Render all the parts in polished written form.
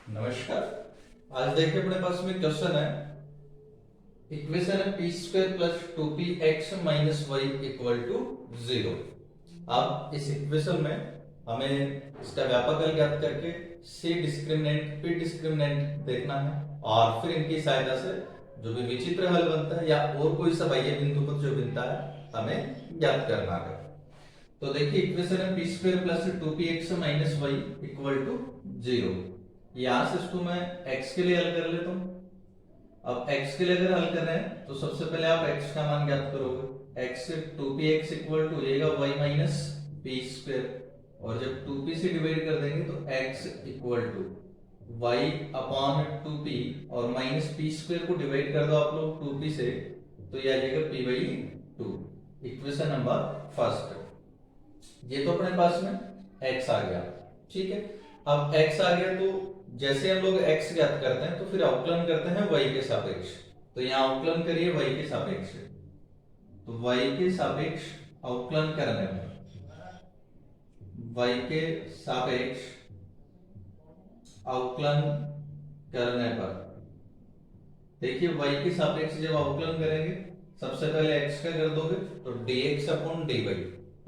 नमस्कार। आज देखिए अपने पास में क्वेश्चन है। इक्वेशन है p square plus two p x minus y equal to 0। अब इस इक्वेशन में हमें इसका व्यापक ज्ञात करके सी डिस्क्रिमिनेंट पी डिस्क्रिमिनेंट देखना है और फिर इनकी सहायता से जो भी विचित्र हल बनता है या और कोई सा बाह्य बिंदु पर जो बनता है हमें ज्ञात करना है। तो देखिए इक्वेशन है p square plus two p x minus y equal to 0। यहां से इसको मैं x के लिए हल कर लेता हूं। अब x के लिए अगर हल कर रहे हैं तो सबसे पहले आप x का मान ज्ञात करोगे। x 2px इक्वल टू हो जाएगा y माइनस पी स्क्वायर और जब 2p से डिवाइड कर देंगे तो x equal to y upon 2p और माइनस पी स्क्वायर को डिवाइड कर दो आप लोग 2p से तो ये आ जाएगा p by 2। Equation number first. ये तो अपने पास में x आ गया, ठीक है। अब x आ गया तो जैसे हम लोग x ज्ञात करते हैं तो फिर अवकलन करते हैं y के सापेक्ष। तो यहाँ अवकलन करिए y के सापेक्ष। तो y के सापेक्ष अवकलन करने पर y के सापेक्ष अवकलन करने पर देखिए y के सापेक्ष जब अवकलन करेंगे सबसे पहले x का कर दोगे तो dx अपॉन dy।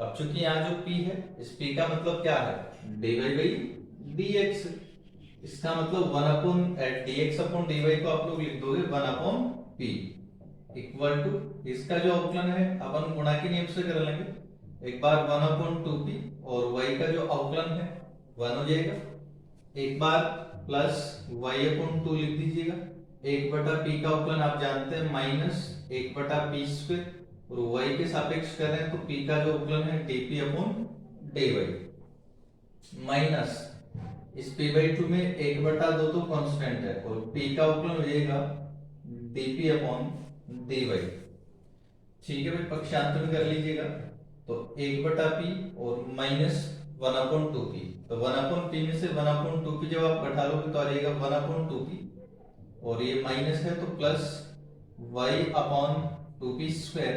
अब चूंकि यहाँ जो p है इस p का मतलब क्या है dy बाई dx। इसका मतलब 1 अपॉन dx अपॉन dy को आप लोग लिख दोगे 1 अपॉन p इक्वल टू इसका जो अवकलन है अपन गुणा के नियम से कर लेंगे। एक बार 1 अपॉन 2p और y का जो अवकलन है 1 हो जाएगा। एक बार प्लस y अपॉन 2 लिख दीजिएगा। 1 बटा p का अवकलन आप जानते हैं माइनस 1 बटा p स्क्वायर और y के सापेक्ष कर रहे हैं तो p का जो अवकलन है dp अपॉन dy माइनस इस p बाई 2 में 1 बटा 2 तो कांस्टेंट है और p का अवकलन हो जाएगा dp अपॉन dy। ठीक है भाई, पक्षांतरण कर लीजिएगा तो 1 बटा p और माइनस 1 अपॉन 2p। तो 1 अपॉन p में से 1 अपॉन 2p जब आप घटा लोगे तो आ जाएगा 1 अपॉन 2p और ये माइनस है तो plus y upon 2p square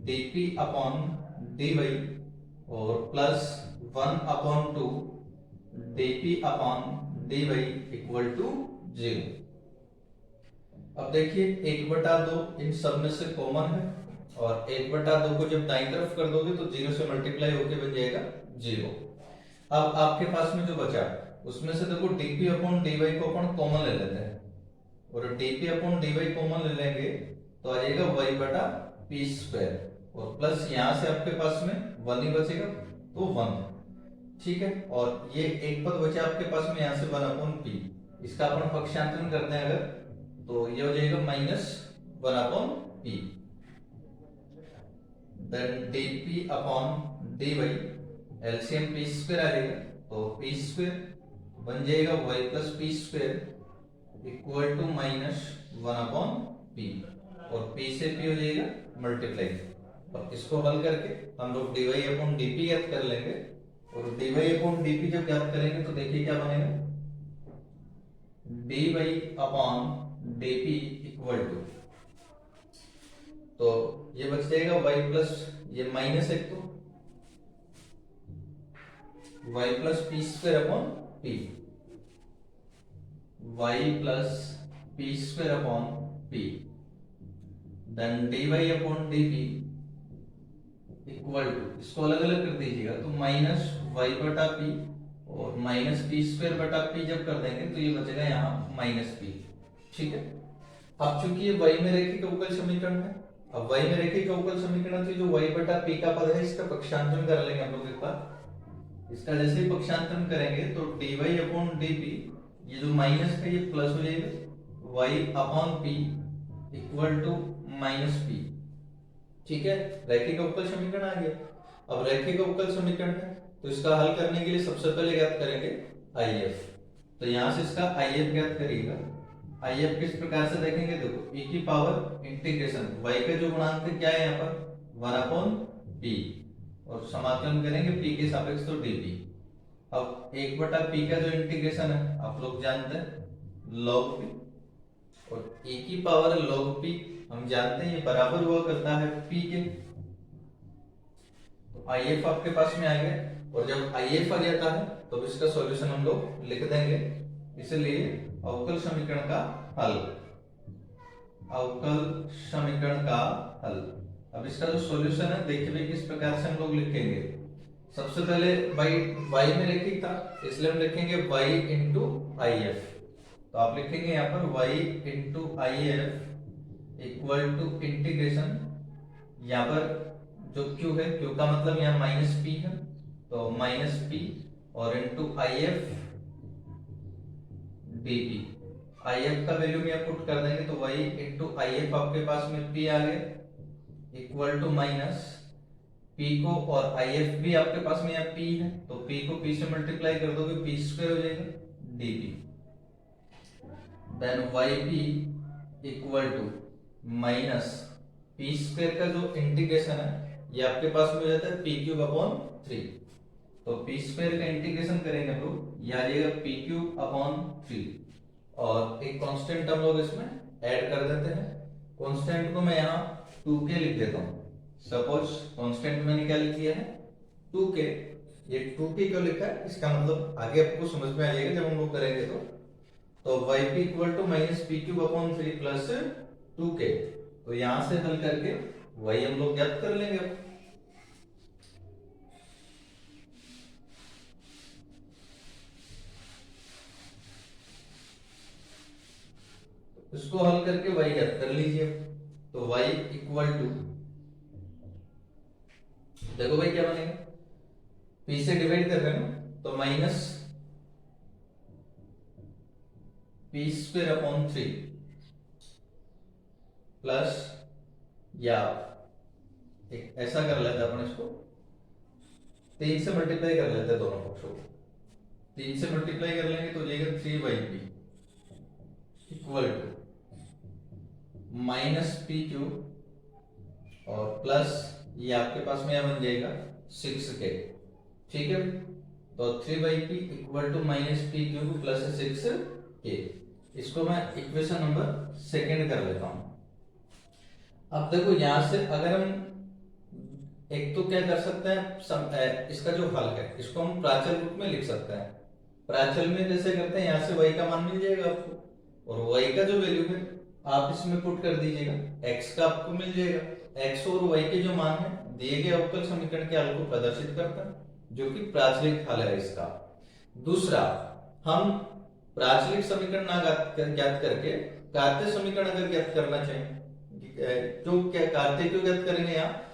dp upon dy और plus 1 upon 2 dp upon dy equal to 0। अब देखिए 1 बटा 2 इन सब में से कॉमन है और 1 बटा 2 को जब दाईं तरफ कर दोगे तो 0 से मल्टीप्लाई होके बन जाएगा 0। अब आपके पास में जो बचा उसमें से देखो dp अपॉन dy को अपन कॉमन ले लेते हैं और dp अपॉन dy कॉमन ले लेंगे तो आ जाएगा y बटा p स्क्वायर और प्लस यहाँ से आपके पास में 1 ही बचेगा तो 1, ठीक है। और ये एक पद बचा आपके पास में यहाँ से 1 अपॉन p, इसका अपन पक्षांतरण करते हैं अगर तो ये हो जाएगा minus 1 upon p then dp upon dy LCM p square आ जाएगा तो p स्क्वायर बन जाएगा y plus p square equal to minus 1 upon p और p से p हो जाएगा मल्टीप्लाई। अब इसको हल करके हम लोग dy अपॉन dp ज्ञात कर लेंगे और dy अपॉन dp जब ज्ञात करेंगे तो देखिए क्या बनेगा dy upon dp equal to तो ये बच जाएगा y प्लस ये माइनस एक तो y plus p square upon p y plus p square upon p then dy upon dp equal to इसको अलग अलग कर दीजिएगा तो माइनस y बटा p और माइनस पी स्क्वायर बटा p जब कर देंगे तो ये बचेगा यहाँ माइनस p, ठीक है। अब चूंकि ये y में रैखिक अवकल समीकरण है, अब y में रैखिक अवकल समीकरण से जो y बटा p का पद है इसका पक्षांतरण कर लेंगे हम लोग एक बार। इसका जैसे ही पक्षांतरण करेंगे तो dy अपॉन dp ये जो माइनस है ये प्लस हो जाएगा y upon p equal to minus p, ठीक है। रैखिक अवकल समीकरण आ गया। अब रैखिक अवकल समीकरण है तो इसका हल करने के लिए सबसे पहले ज्ञात करेंगे IF। तो यहां से इसका IF ज्ञात करिएगा। IF किस प्रकार से देखेंगे, देखो e की पावर इंटीग्रेशन y का जो गुणांक है क्या है यहाँ पर 1 अपॉन p और समाकलन करेंगे p के सापेक्ष तो dp। अब 1 बटा p का जो इंटीग्रेशन है आप लोग जानते हैं log p और e की पावर log p हम जानते हैं ये बराबर हुआ करता है p के। तो IF आपके पास में आ गया और जब IF आ जाता है तो इसका सॉल्यूशन हम लोग लिख देंगे इसलिए अवकल समीकरण का हल, अवकल समीकरण का हल। अब इसका जो सॉल्यूशन है देखिए भाई किस प्रकार से हम लोग लिखेंगे। सबसे पहले y में रैखिक था, इसलिए हम लिखेंगे y इंटू आई एफ। तो आप लिखेंगे यहाँ पर y into I F equal to integration, यहाँ पर जो q है, q का मतलब यहाँ माइनस p है, तो माइनस p और into I F dt। I F का वैल्यू में पुट कर देंगे तो y इंटू आई एफ आपके पास में p आ गया इक्वल टू माइनस p को, और आई एफ भी आपके पास में यहाँ p है, तो p को p से मल्टीप्लाई कर दोगे p स्क्वायर हो जाएगा dp। Then yp equal to minus p square का जो इंटीग्रेशन है ये आपके पास में हो जाता है p क्यूब अपॉन 3। तो p स्क्वायर का इंटीग्रेशन करेंगे हम लोग, ये आ जाएगा p क्यूब अपॉन 3, और एक कांस्टेंट हम लोग इसमें ऐड कर देते हैं। कांस्टेंट को मैं यहाँ 2k लिख देता हूँ। सपोज कांस्टेंट मैंने क्या लिख दिया है 2k। ये 2k क्यों लिखा है इसका मतलब आगे आपको समझ में आ जाएगा जब हम लोग करेंगे। तो yp equal to minus P cube upon 3 plus 2k। तो यहां से हल करके y हम लोग ज्ञात कर लेंगे। अब इसको हल करके y ज्ञात कर लीजिए। तो y इक्वल टू, देखो भाई क्या बनेगा, p से डिवाइड कर रहे हैं ना, तो minus p square upon 3 plus, या एक ऐसा कर लेते हैं अपन, इसको 3 से मल्टीप्लाई कर लेते हैं दोनों पक्षों को। 3 से मल्टीप्लाई कर लेंगे तो जाएगा 3yp equal to minus P cube और प्लस ये आपके पास में बन जाएगा 6k। ठीक है, तो 3yp equal to minus P cube plus 6k। इसको मैं इक्वेशन नंबर सेकंड कर लेता हूं। अब देखो यहां से अगर हम एक तो क्या कर सकते हैं, इसका जो हल है इसको हम प्राचल रूप में लिख सकते हैं। प्राचल में जैसे करते हैं, यहां से y का मान मिल जाएगा आपको, और y का जो वैल्यू है आप इसमें पुट कर दीजिएगा, x का आपको मिल जाएगा। x और y के जो मान है दिए गए अवकल समीकरण के हल को प्रदर्शित करता है, जो कि प्राचलिक हल है इसका। दूसरा, हम प्राचलिक समीकरण ना ज्ञात करके कार्तीय समीकरण अगर ज्ञात करना चाहें, तो क्या कार्तीय क्यों ज्ञात करेंगे यहाँ,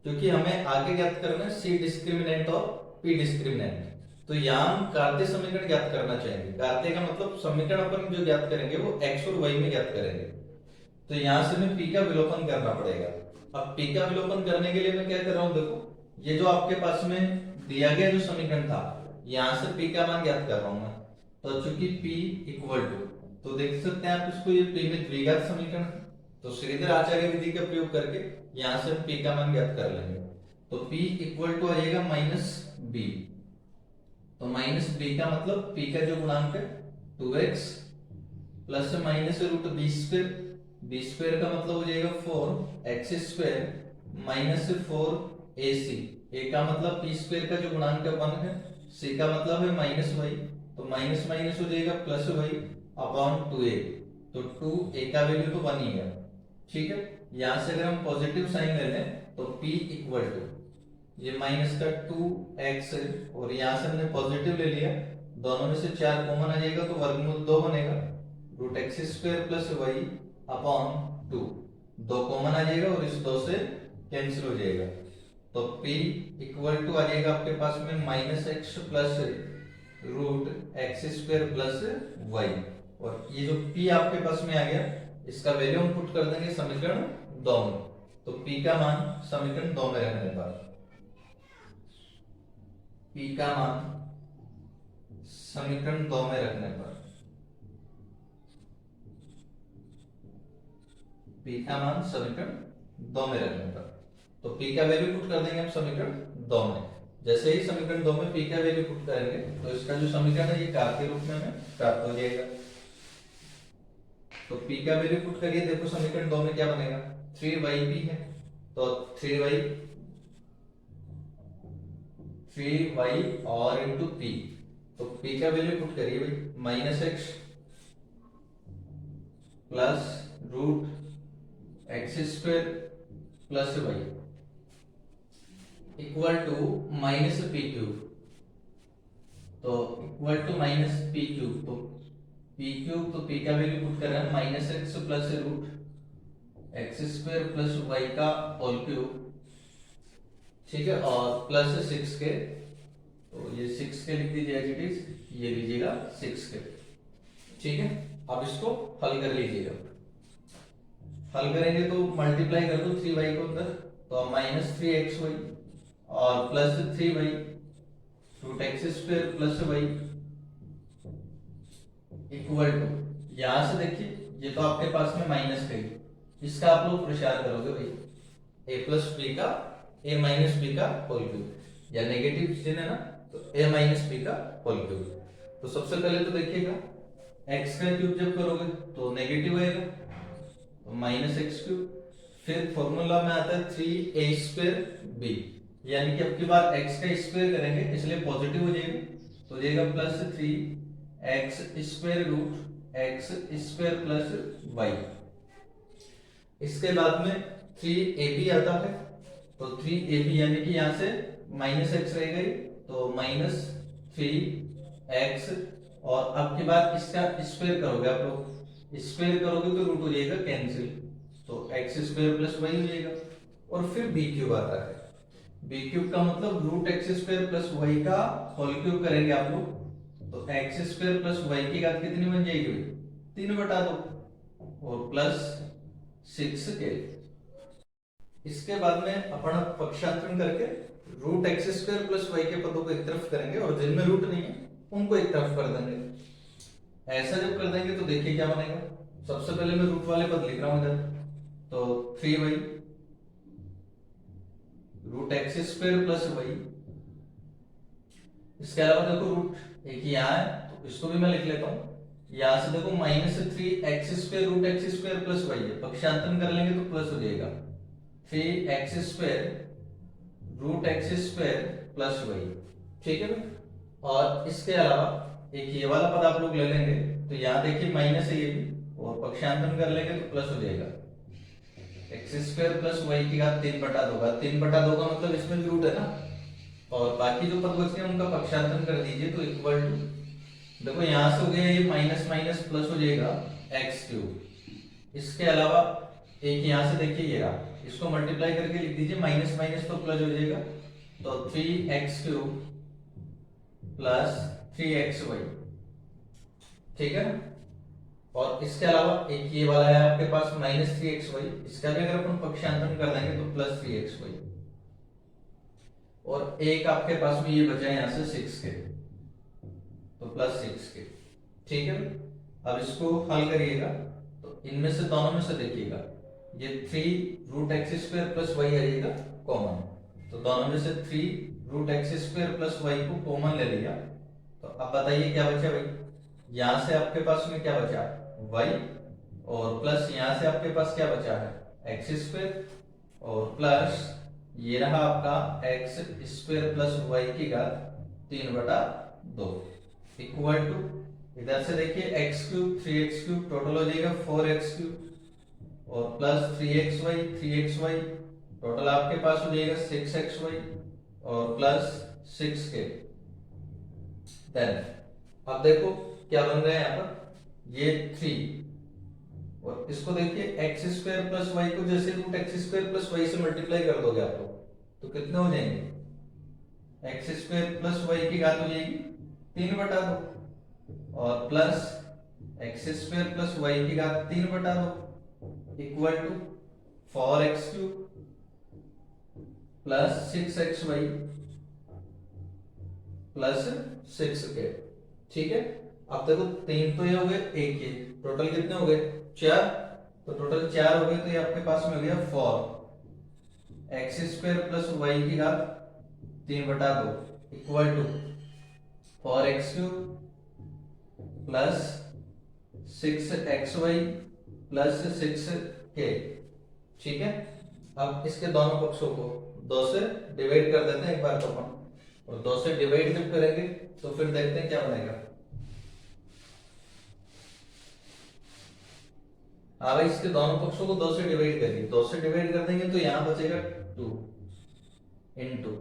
क्योंकि हमें आगे ज्ञात करना है सी डिस्क्रिमिनेंट और पी डिस्क्रिमिनेंट। तो यहाँ हम कार्तीय समीकरण ज्ञात करना चाहेंगे। कार्तीय का मतलब समीकरण अपन जो ज्ञात करेंगे वो x और y में ज्ञात करेंगे। तो यहाँ से हमें p का विलोपन करना पड़ेगा। अब p का विलोपन करने के लिए मैं क्या कर रहा हूँ, देखो ये जो आपके पास में दिया गया जो समीकरण था, यहाँ से p का मान ज्ञात कर रहा हूँ मैं। तो चूंकि p इक्वल टू, तो देख सकते हैं आप इसको, ये p में द्विघात समीकरण, तो श्रीधर आचार्य विधि का प्रयोग करके यहाँ से p का मान ज्ञात कर लेंगे। तो p इक्वल टू आ जाएगा माइनस b। तो माइनस b का मतलब p का जो गुणांक है 2x plus minus root b square, b square का मतलब हो जाएगा 4x square minus 4ac। a का मतलब p स्क्वायर का जो गुणांक है 1 है, c का मतलब है माइनस y, तो माइनस माइनस हो जाएगा प्लस y अपॉन 2a। तो 2a का वैल्यू तो 1 ही है। ठीक है, यहां से अगर हम पॉजिटिव साइन ले लें तो p इक्वल टू ये माइनस का 2x और यहां से हमने पॉजिटिव ले लिया, दोनों में से 4 कॉमन आ जाएगा तो वर्गमूल 2 बनेगा, root x square plus Y upon 2, 2 common आ जाएगा और इस 2 से कैंसिल हो जाएगा। तो p इक्वल टू आ जाएगा आपके पास में minus x plus root x square plus y, और ये जो p आपके पास में आ गया इसका वैल्यू हम पुट कर देंगे समीकरण 2 में। तो p का मान समीकरण 2 में रखने पर, p का मान समीकरण 2 में रखने पर, p का मान समीकरण 2 में रखने पर, तो p का वैल्यू पुट कर देंगे हम समीकरण 2 में। जैसे ही समीकरण 2 में p का वैल्यू पुट करेंगे तो इसका जो समीकरण है ये कार्तीय रूप में हमें प्राप्त हो जाएगा। तो p का वैल्यू पुट करिए, देखो समीकरण 2 में क्या बनेगा, 3yp है, तो 3y और इंटू p, तो p का वैल्यू पुट करिए भाई, minus x plus root x square plus Y equal to minus P cube, तो equal to minus P cube, तो पी क्यूब, तो पी का वैल्यू पुट कर रहे हैं minus x plus root x square plus Y का whole cube, ठीक है, और प्लस 6 के, तो ये 6 के लिख दीजिए एज इट इज, ये लीजिएगा 6 के, ठीक है। अब इसको हल कर लीजिएगा, हल करेंगे तो मल्टीप्लाई कर दो 3y को अंदर, तो माइनस 3xy और plus 3y root x square plus Y equal to, यहां से देखिए ये तो आपके पास में माइनस का ही, इसका आप लोग प्रसार करोगे भाई a प्लस बी का a माइनस बी का होल क्यूब, या नेगेटिव चिन्ह है ना, तो a माइनस बी का होल क्यूब। तो सबसे पहले तो देखिएगा x का क्यूब जब करोगे तो नेगेटिव आएगा, तो माइनस एक्स क्यूब, फिर फॉर्मूला में आता है 3a स्क्वायर b, यानी कि अब की बार x का स्क्वायर करेंगे इसलिए पॉजिटिव हो जाएगा, तो हो जाएगा plus 3x square root x square plus y. इसके बाद में 3ab आता है, तो 3ab यानी कि यहां से माइनस एक्स रहेगा ही, तो माइनस 3x, और अब की बार इसका स्क्वायर करोगे आप लोग, स्क्वायर करोगे तो रूट हो जाएगा कैंसिल, तो एक्स स्क्वायर प्लस वाई हो जाएगा, और फिर बी क्यूब आता है, बी क्यूब का मतलब root x square plus Y का होल क्यूब करेंगे आप लोग, तो एक्स स्क्वायर प्लस वाई की घात कितनी बन जाएगी भाई, 3/2, और प्लस 6 के। इसके बाद में अपन पक्षांतरण करके root x square plus y के पदों को एक तरफ करेंगे, और जिनमें रूट नहीं है उनको एक तरफ कर देंगे। ऐसा जब कर देंगे तो देखिए क्या बनेगा, सबसे पहले मैं रूट वाले पद लिख रहा हूं इधर, तो 3y root x square plus y, इसके अलावा देखो रूट एक ही यहाँ है तो इसको भी मैं लिख लेता हूँ, यहां से देखो minus 3x square root x square plus y है, पक्षांतरण कर लेंगे तो प्लस हो जाएगा 3x square root x square plus y, ठीक है। और इसके अलावा एक ये वाला पद आप लोग ले लेंगे, तो यहाँ देखिए माइनस है ये भी, और पक्षांतरण कर लेंगे तो प्लस हो जाएगा एक्स स्क्वायर प्लस वाई की घात 3/2 का, 3/2 का मतलब इसमें भी रूट है ना, और बाकी जो पद बच गए उनका पक्षांतरण कर दीजिए, तो इक्वल टू, देखो यहां से हो गया ये माइनस माइनस प्लस हो जाएगा एक्स क्यूब, इसके अलावा एक यहां से देखिए ये रहा, इसको मल्टीप्लाई करके लिख दीजिए, माइनस माइनस तो प्लस हो जाएगा, तो 3x क्यूब प्लस 3xy, ठीक है। और इसके अलावा एक ये वाला है आपके पास माइनस 3xy, इसका भी अगर अपन पक्षांतरण कर देंगे तो प्लस 3xy, और एक आपके पास में ये बचा है यहां से 6 के, तो प्लस 6 के, ठीक है। अब इसको हल करिएगा तो इनमें से दोनों में से देखिएगा ये 3 root x square plus Y आ जाएगा कॉमन, तो दोनों में से 3 root x square plus Y को कॉमन ले लिया, तो अब बताइए क्या बचा भाई, यहां से आपके पास में क्या बचा y, और प्लस यहां से आपके पास क्या बचा है एक्स स्क्वायर, और प्लस ये रहा आपका एक्स स्क्वायर प्लस वाई की घात 3/2 इक्वल टू, इधर से देखिए x cube 3x cube total हो जाएगा 4x क्यूब, और प्लस 3xy टोटल आपके पास हो जाएगा 6xy, और प्लस 6 के। देन अब देखो क्या बन रहा है यहाँ पर, ये 3, और इसको देखिए एक्स स्क्वायर प्लस वाई को जैसे root x square plus y से मल्टीप्लाई कर दोगे आप लोग तो कितने हो जाएंगे, एक्स स्क्वायर प्लस वाई की घात हो जाएगी 3/2, और plus x square plus y की घात 3/2 equal to 4x cube plus 6xy plus 6k, ठीक है। अब देखो 3 तो ये हो गए, एक ये टोटल कितने हो गए 4, तो टोटल 4 हो गए, तो ये आपके पास में हो गया 4x स्क्वायर प्लस वाई की घात 3/2 equal to 4x cube plus 6xy plus 6k, ठीक है। अब इसके दोनों पक्षों को 2 से डिवाइड कर देते हैं एक बार, तो अपन और 2 से डिवाइड जब करेंगे तो फिर देखते हैं क्या बनेगा। हाँ भाई, इसके दोनों पक्षों को 2 से डिवाइड करिए, 2 से डिवाइड कर देंगे तो यहां बचेगा 2 into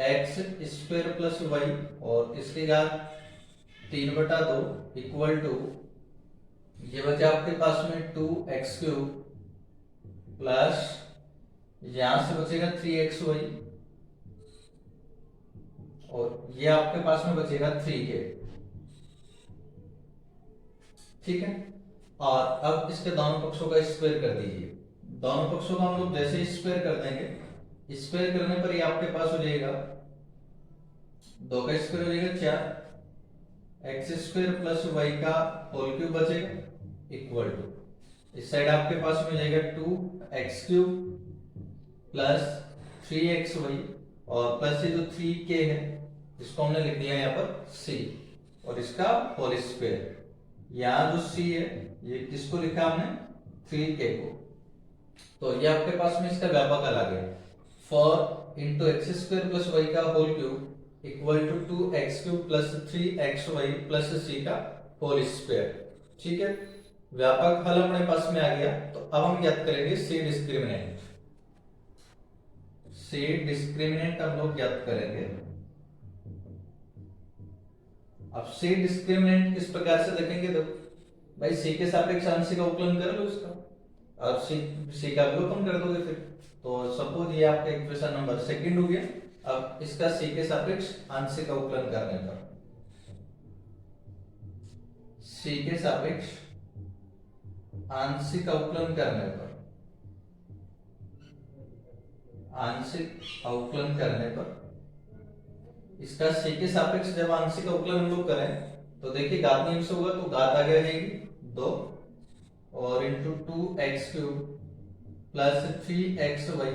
x square plus y, और इसके बाद 3/2 इक्वल टू, ये बचा आपके पास में 2x³ प्लस यहां से बचेगा 3xy, और ये आपके पास में बचेगा 3k। ठीक है, और अब इसके दोनों पक्षों का स्क्वायर कर दीजिए। दोनों पक्षों का हम लोग जैसे स्क्वायर कर देंगे, स्क्वायर करने पर ये आपके पास हो जाएगा 2 का स्क्वायर हो जाएगा 4, x² प्लस वाई का होल क्यूब बचेगा इक्वल टू, इस साइड आपके पास में हो जाएगा 2x³ प्लस 3xy, और प्लस ये जो 3k है इसको हमने लिख दिया यहाँ पर c, और इसका होल स्क्वायर। यहाँ जो c है ये किसको लिखा हमने, 3k को, तो ये आपके पास में इसका व्यापक आ गया। 4 इंटू x² प्लस वाई का whole cube equal to 2x³ plus 3xy plus c का होल स्क्वायर। ठीक है, व्यापक हल अपने पास में आ गया। तो अब हम ज्ञात करेंगे c डिस्क्रिमिनेंट। c डिस्क्रिमिनेंट हम लोग ज्ञात करेंगे। अब c डिस्क्रिमिनेंट किस प्रकार से देखेंगे, देखो भाई c के सापेक्ष आंशिक अवकलन कर लो इसका, अब c का अवलोकन कर दोगे फिर, तो सपोज ये आपका इक्वेशन नंबर सेकंड हो गया। अब इसका c के सापेक्ष आंशिक अवकलन करने पर, c के सापेक्ष आंशिक अवकलन करने पर, आंशिक अवकलन करने पर इसका c के सापेक्ष जब आंशिक अवकलन हम लोग करें तो देखिए घात नियम से होगा, तो घात आगे आ जाएगी 2 और into 2x³ plus 3xy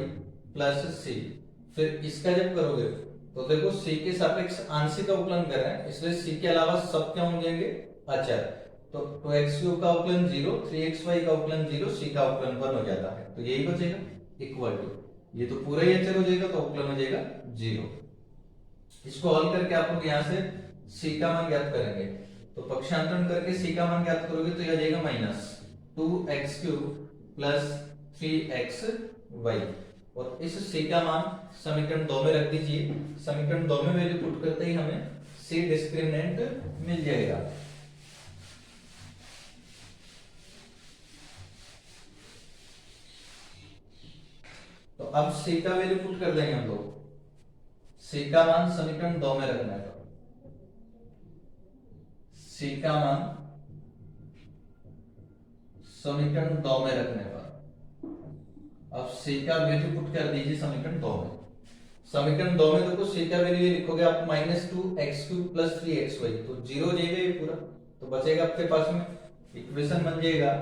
plus c। फिर इसका जब करोगे तो देखो c के सापेक्ष आंशिक अवकलन कर रहे हैं, इसलिए c के अलावा सब क्या हो जाएंगे, अचर। तो 2x³ का अवकलन 0, 3xy का अवकलन 0, c का अवकलन 1 हो जाता है, तो यही बचेगा इक्वल टू, ये तो पूरा ही अचर हो जाएगा तो अवकलन हो जाएगा 0। इसको हल करके आप लोग यहाँ से c का मान ज्ञात करेंगे, तो पक्षांतरण करके c का मान ज्ञात करोगे तो यह आ जाएगा -2x³ प्लस 3xy, और इस c का मान समीकरण 2 में रख दीजिए। समीकरण 2 में वैल्यू पुट करते ही हमें c डिस्क्रिमिनेंट मिल जाएगा। तो अब c का वैल्यू पुट कर देंगे हम लोग, c का मान समीकरण 2 में रखना है, c का मान समीकरण 2 में रखने पर अब c का वैल्यू पुट कर दीजिए समीकरण 2 में। समीकरण 2 में देखो c का वैल्यू लिखोगे आप -2x³ प्लस 3xy, तो 0 हो जाएगा ये पूरा, तो बचेगा आपके पास में इक्वेशन बन जाएगा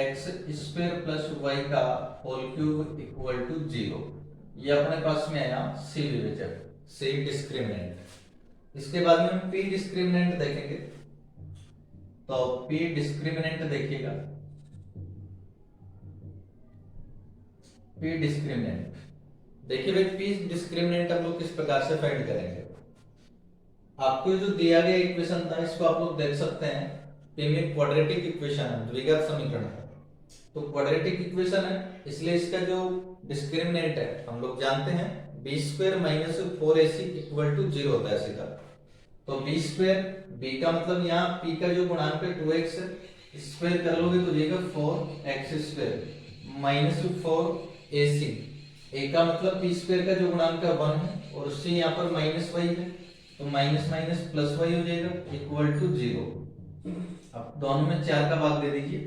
x² प्लस y का होल क्यूब इक्वल टू 0। ये अपने पास में आया c विवेचक, c डिस्क्रिमिनेंट। इसके बाद में हम p डिस्क्रिमिनेंट देखेंगे, तो p डिस्क्रिमिनेंट देखिएगा, p डिस्क्रिमिनेंट देखिए भाई, p डिस्क्रिमिनेंट हम लोग किस प्रकार से फाइंड करेंगे। आपको जो दिया गया इक्वेशन था इसको आप लोग देख सकते हैं, p में क्वाड्रेटिक इक्वेशन है, द्विघात समीकरण है, तो क्वाड्रेटिक इक्वेशन है इसलिए इसका जो डिस्क्रिमिनेंट है हम लोग जानते हैं b² - 4ac इक्वल टू 0 होता है सीधा। तो b², b का मतलब यहाँ p का जो गुणांक है 2x है, स्क्वायर कर लोगे तो जाएगा 4x² माइनस 4ac। a का मतलब p² का जो गुणांक है 1 है, और c यहाँ पर -y है, तो माइनस माइनस प्लस y हो जाएगा इक्वल टू 0। अब दोनों में 4 का भाग दे दीजिए,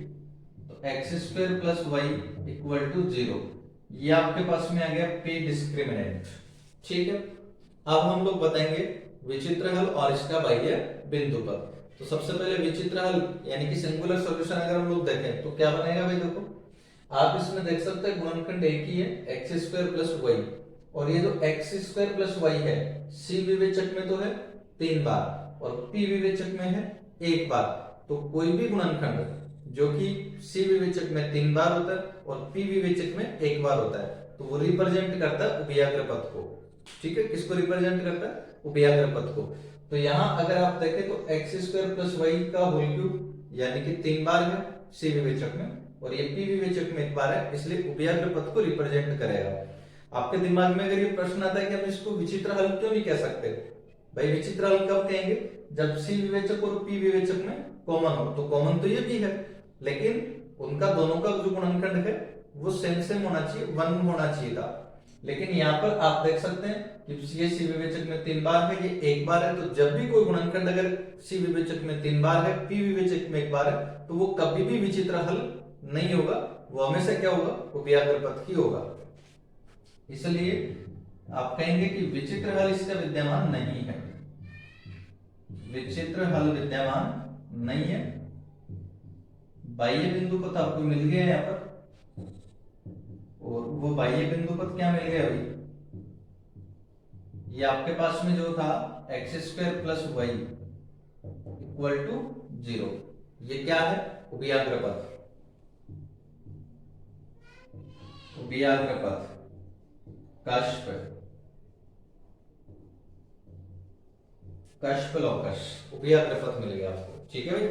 तो x² plus y equal to 0। ये आपके पास में आ गया p डिस्क्रिमिनेंट। ठीक है, अब हम लोग बताएंगे विचित्र हल और इसका बाह्य बिंदु पर। तो सबसे पहले विचित्र हल यानी कि सिंगुलर सॉल्यूशन अगर हम लोग देखें तो क्या बनेगा भाई, देखो आप इसमें देख सकते हैं गुणनखंड एक ही है x² प्लस y, और ये जो x² प्लस y है c विवेचक में तो है 3 बार और p विवेचक में है 1 बार। तो कोई भी गुणनखंड जो कि c विवेचक में 3 बार होता है और p विवेचक में 1 बार होता है, तो वो रिप्रेजेंट करता है उभयाग्र पथ को। ठीक है, किसको रिप्रेजेंट करता है, उभयाग्र पथ को। तो यहाँ अगर आप देखें तो एक्स स्क्वायर प्लस वाई का होल क्यूब यानी कि 3 बार है सी विवेचक में, और ये पी विवेचक में 1 बार है, इसलिए उभयाग्र पथ को रिप्रेजेंट करेगा। आपके दिमाग में अगर ये प्रश्न आता है कि हम इसको विचित्र हल क्यों नहीं कह सकते, भाई विचित्र हल कब कहेंगे, जब सी विवेचक और पी विवेचक में कॉमन हो। तो कॉमन तो ये भी है, लेकिन उनका दोनों का जो गुणनखंड है वो सेम सेम होना चाहिए, 1 होना चाहिए था। लेकिन यहाँ पर आप देख सकते हैं कि ये सी विवेचक में 3 बार है, ये 1 बार है, तो जब भी कोई गुणनखंड अगर सी विवेचक में 3 बार है, पी विवेचक में 1 बार है, तो वो कभी भी विचित्र हल नहीं होगा, वो हमेशा क्या होगा, उभयाग्र पथ ही होगा। इसलिए आप कहेंगे कि विचित्र हल इसका विद्यमान नहीं है, विचित्र हल विद्यमान नहीं है। बाह्य बिंदु पथ आपको मिल गया यहाँ पर, और वो बाह्य बिंदु पथ क्या मिल गया अभी, ये आपके पास में जो था x square plus Y equal to 0, ये क्या है, उभयाग्र पथ, उभयाग्र पथ कष्प कष्प लौकस उभयाग्र पथ मिल गया आपको। ठीक है भाई।